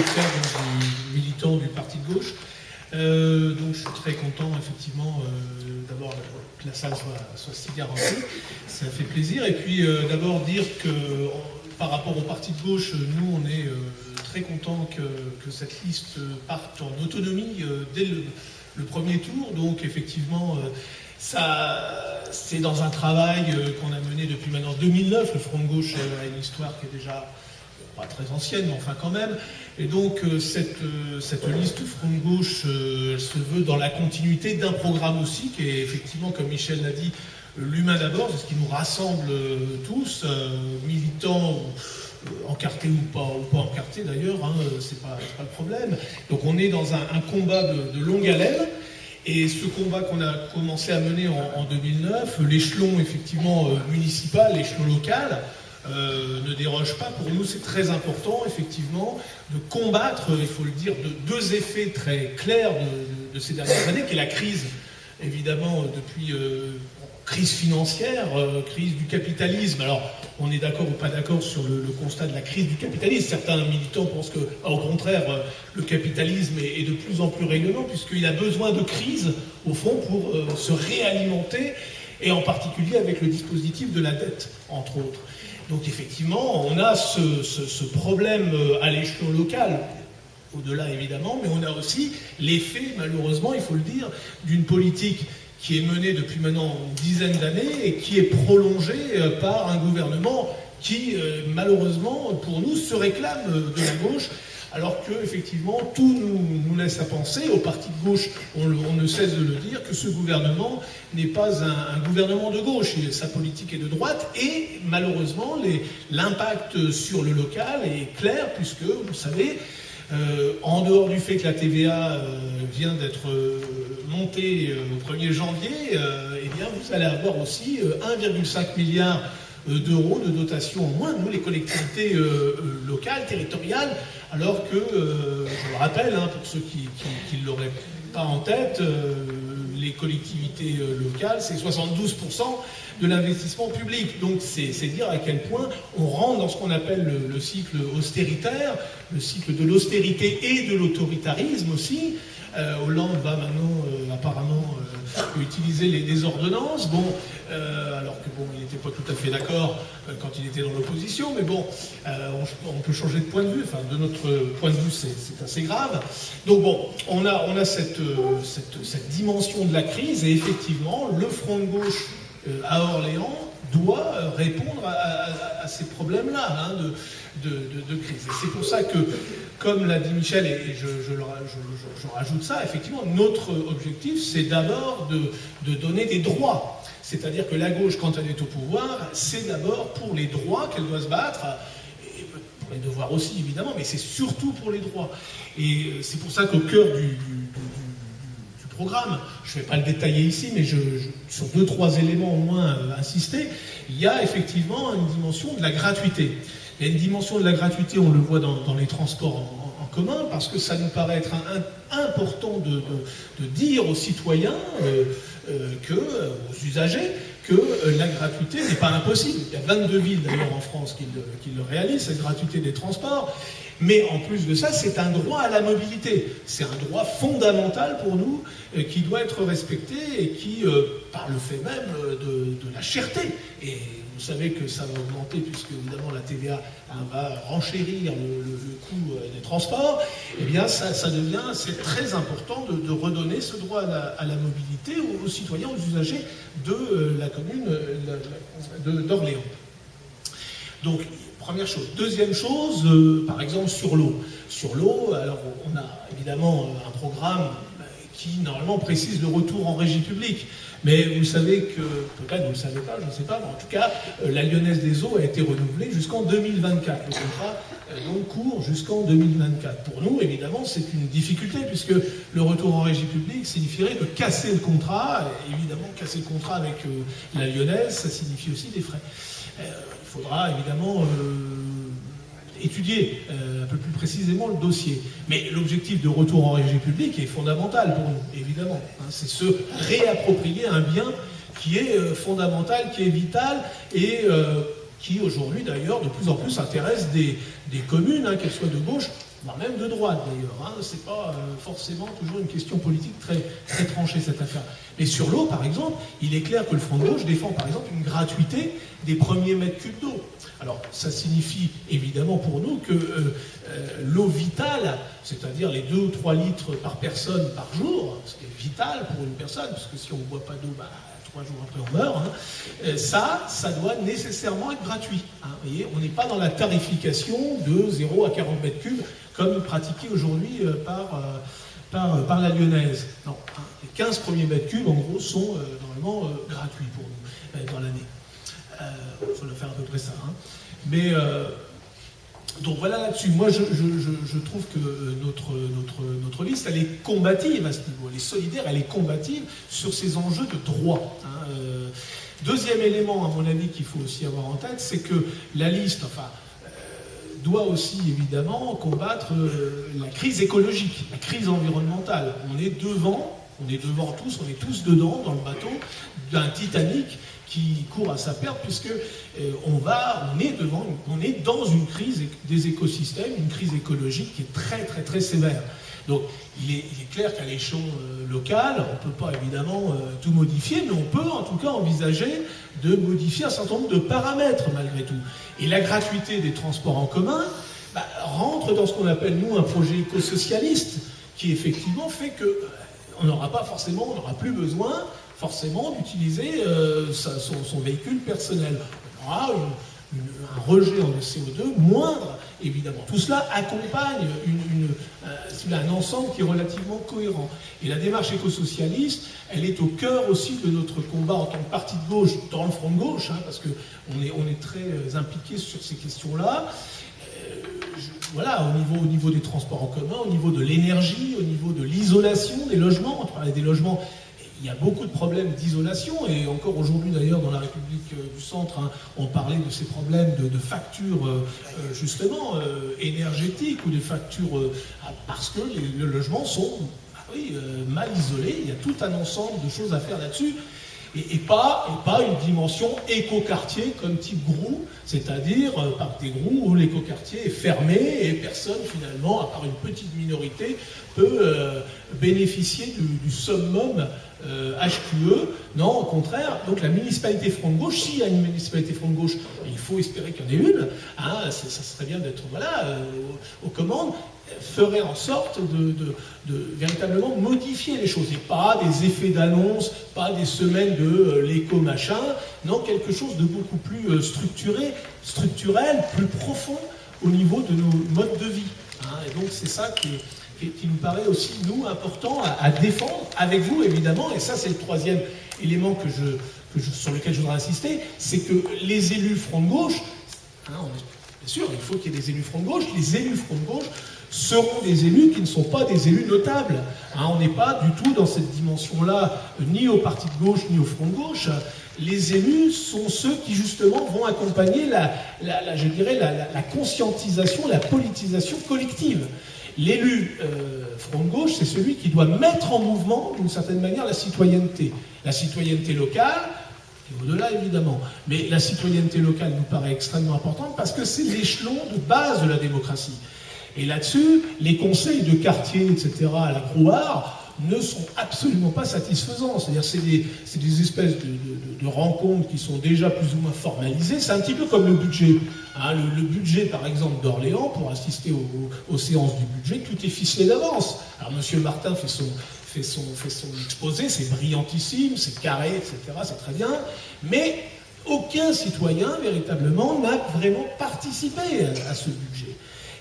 frère du militant du parti de gauche. Donc je suis très content effectivement d'abord que la salle soit si bien remplie, ça fait plaisir. Et puis d'abord dire que par rapport au parti de gauche, nous on est très content que cette liste parte en autonomie dès le premier tour. Donc effectivement ça c'est dans un travail qu'on a mené depuis maintenant 2009. Le Front de gauche a une histoire qui est déjà pas très ancienne, mais enfin quand même. Et donc cette liste Front de gauche elle se veut dans la continuité d'un programme aussi, qui est effectivement, comme Michel l'a dit, l'humain d'abord, c'est ce qui nous rassemble tous, militants, encartés ou pas encartés d'ailleurs, hein, c'est pas le problème. Donc on est dans un combat de longue haleine. Et ce combat qu'on a commencé à mener en 2009, l'échelon effectivement municipal, l'échelon local, ne déroge pas. Pour nous, c'est très important, effectivement, de combattre, il faut le dire, de deux effets très clairs de ces dernières années, qui est la crise, évidemment, depuis crise financière, crise du capitalisme. Alors, on est d'accord ou pas d'accord sur le constat de la crise du capitalisme. Certains militants pensent que, au contraire, le capitalisme est de plus en plus rayonnant, puisqu'il a besoin de crise, au fond, pour se réalimenter, et en particulier avec le dispositif de la dette, entre autres. Donc effectivement, on a ce problème à l'échelon local, au-delà évidemment, mais on a aussi l'effet, malheureusement, il faut le dire, d'une politique qui est menée depuis maintenant une dizaine d'années et qui est prolongée par un gouvernement qui, malheureusement, pour nous, se réclame de la gauche, alors que, effectivement, tout nous laisse à penser, au parti de gauche, on ne cesse de le dire, que ce gouvernement n'est pas un gouvernement de gauche, et sa politique est de droite, et malheureusement, l'impact sur le local est clair, puisque, vous savez, en dehors du fait que la TVA vient d'être montée au 1er janvier, eh bien, vous allez avoir aussi 1,5 milliard d'euros de dotation en moins, nous, les collectivités locales, territoriales, alors que, je le rappelle, hein, pour ceux qui ne l'auraient pas en tête, les collectivités locales, c'est 72% de l'investissement public. Donc c'est dire à quel point on rentre dans ce qu'on appelle le cycle austéritaire, le cycle de l'austérité et de l'autoritarisme aussi. Hollande va maintenant apparemment utiliser les ordonnances, bon, alors que bon, il n'était pas tout à fait d'accord quand il était dans l'opposition, mais bon, on peut changer de point de vue, enfin de notre point de vue c'est assez grave. Donc bon, on a cette dimension de la crise, et effectivement le Front de gauche à Orléans doit répondre à ces problèmes-là, hein, de crise. Et c'est pour ça que, comme l'a dit Michel, et je rajoute ça, effectivement, notre objectif, c'est d'abord de donner des droits. C'est-à-dire que la gauche, quand elle est au pouvoir, c'est d'abord pour les droits qu'elle doit se battre, et pour les devoirs aussi, évidemment, mais c'est surtout pour les droits. Et c'est pour ça qu'au cœur du programme, je ne vais pas le détailler ici, mais sur 2-3 éléments au moins insister, il y a effectivement une dimension de la gratuité. Il y a une dimension de la gratuité, on le voit dans les transports en commun, parce que ça nous paraît être important de dire aux citoyens, aux usagers, que la gratuité n'est pas impossible. Il y a 22 villes d'ailleurs en France qui le réalisent, cette gratuité des transports. Mais en plus de ça, c'est un droit à la mobilité. C'est un droit fondamental pour nous qui doit être respecté et qui, par le fait même de la cherté, et vous savez que ça va augmenter puisque évidemment la TVA va renchérir le coût des transports, eh bien c'est très important de redonner ce droit à la mobilité aux citoyens, aux usagers de la commune d'Orléans. Donc, première chose. Deuxième chose, par exemple sur l'eau. Sur l'eau, alors on a évidemment un programme qui normalement précise le retour en régie publique. Mais vous savez que, peut-être vous ne le savez pas, je ne sais pas, mais en tout cas, la Lyonnaise des Eaux a été renouvelée jusqu'en 2024. Le contrat donc court jusqu'en 2024. Pour nous, évidemment, c'est une difficulté, puisque le retour en régie publique signifierait de casser le contrat. Et évidemment, casser le contrat avec la Lyonnaise, ça signifie aussi des frais. Il faudra évidemment étudier un peu plus précisément le dossier. Mais l'objectif de retour en régie publique est fondamental pour nous, évidemment. C'est se réapproprier un bien qui est fondamental, qui est vital, et qui aujourd'hui d'ailleurs de plus en plus intéresse des communes, qu'elles soient de gauche voire même de droite d'ailleurs. C'est pas forcément toujours une question politique très tranchée cette affaire. Mais sur l'eau, par exemple, il est clair que le Front de gauche défend par exemple une gratuité des premiers mètres cubes d'eau. Alors ça signifie évidemment pour nous que l'eau vitale, c'est-à-dire les 2 ou 3 litres par personne par jour, ce qui est vital pour une personne, parce que si on ne boit pas d'eau, 3 jours après on meurt, ça doit nécessairement être gratuit. Vous voyez, on n'est pas dans la tarification de 0 à 40 mètres cubes comme pratiqué aujourd'hui par la Lyonnaise. Non, les 15 premiers mètres cubes en gros sont normalement gratuits pour nous dans l'année. Il faut le faire à peu près ça. Mais donc voilà là-dessus. Moi je trouve que notre liste elle est combative à ce niveau, elle est solidaire, elle est combative sur ces enjeux de droit. Deuxième élément à mon avis qu'il faut aussi avoir en tête, c'est que la liste doit aussi évidemment combattre la crise écologique, la crise environnementale. On est devant tous, on est tous dedans dans le bateau d'un Titanic qui court à sa perte, puisque on est dans une crise des écosystèmes, une crise écologique qui est très très très sévère. Donc il est clair qu'à l'échelon local, on ne peut pas évidemment tout modifier, mais on peut en tout cas envisager de modifier un certain nombre de paramètres malgré tout. Et la gratuité des transports en commun rentre dans ce qu'on appelle nous un projet éco-socialiste, qui effectivement fait que on n'aura plus besoin forcément d'utiliser son véhicule personnel. On aura un rejet en CO2 moindre, évidemment. Tout cela accompagne un ensemble qui est relativement cohérent. Et la démarche éco-socialiste, elle est au cœur aussi de notre combat en tant que parti de gauche, dans le front de gauche, parce qu'on est très impliqué sur ces questions-là. Voilà, au niveau des transports en commun, au niveau de l'énergie, au niveau de l'isolation des logements. On parlait des logements. Il y a beaucoup de problèmes d'isolation, et encore aujourd'hui d'ailleurs dans la République du Centre, on parlait de ces problèmes de factures justement énergétiques ou des factures parce que les logements sont mal isolés. Il y a tout un ensemble de choses à faire là-dessus. Et pas une dimension écoquartier comme type Grou, c'est-à-dire par des Grou où l'écoquartier est fermé et personne finalement, à part une petite minorité, peut bénéficier du summum HQE. Non, au contraire, donc la municipalité Front de Gauche, s'il y a une municipalité Front de Gauche, il faut espérer qu'il y en ait une, ça serait bien d'être aux commandes, ferait en sorte de véritablement modifier les choses, et pas des effets d'annonce, pas des semaines de l'éco-machin, non, quelque chose de beaucoup plus structurel, plus profond au niveau de nos modes de vie. Et donc c'est ça qui nous paraît aussi, nous, important à défendre avec vous, évidemment, et ça c'est le troisième élément sur lequel je voudrais insister, c'est que les élus Front de Gauche, bien sûr, il faut qu'il y ait des élus Front de Gauche, les élus Front de Gauche seront des élus qui ne sont pas des élus notables. On n'est pas du tout dans cette dimension-là, ni au parti de gauche, ni au Front de Gauche. Les élus sont ceux qui, justement, vont accompagner la conscientisation, la politisation collective. L'élu Front de Gauche, c'est celui qui doit mettre en mouvement, d'une certaine manière, la citoyenneté. La citoyenneté locale, et au-delà évidemment. Mais la citoyenneté locale nous paraît extrêmement importante parce que c'est l'échelon de base de la démocratie. Et là-dessus, les conseils de quartier, etc., à la Grouard, ne sont absolument pas satisfaisants. C'est-à-dire c'est des espèces de rencontres qui sont déjà plus ou moins formalisées. C'est un petit peu comme le budget. Le budget, par exemple, d'Orléans, pour assister aux séances du budget, tout est ficelé d'avance. Alors, M. Martin fait son exposé, c'est brillantissime, c'est carré, etc., c'est très bien, mais aucun citoyen, véritablement, n'a vraiment participé à ce budget.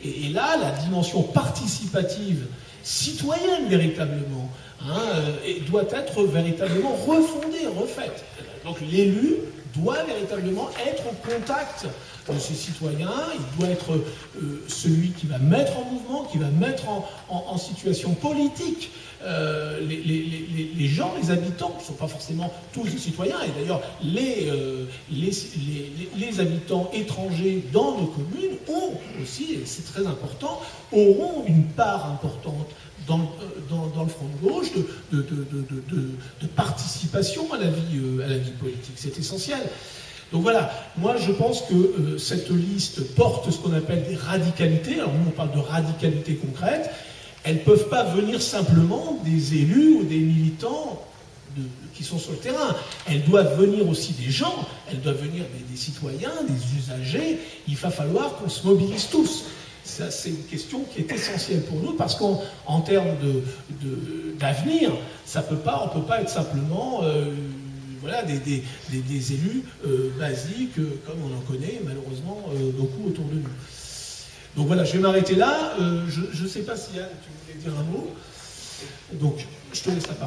Et là, la dimension participative, citoyenne véritablement, doit être véritablement refondée, refaite. Donc l'élu doit véritablement être en contact de ses citoyens, il doit être celui qui va mettre en mouvement, qui va mettre en situation politique les gens, les habitants, qui ne sont pas forcément tous des citoyens, et d'ailleurs les habitants étrangers dans nos communes ont aussi, et c'est très important, auront une part importante dans le Front de Gauche de participation à la vie politique. C'est essentiel. Donc voilà, moi je pense que cette liste porte ce qu'on appelle des radicalités. Alors nous on parle de radicalité concrète. Elles ne peuvent pas venir simplement des élus ou des militants qui sont sur le terrain. Elles doivent venir aussi des gens, elles doivent venir des citoyens, des usagers. Il va falloir qu'on se mobilise tous. Ça, c'est une question qui est essentielle pour nous parce qu'en termes d'avenir, on ne peut pas être simplement voilà, des élus basiques comme on en connaît malheureusement beaucoup autour de nous. Donc voilà, je vais m'arrêter là. Je ne sais pas si Yann, tu voulais dire un mot. Donc, je te laisse la parole.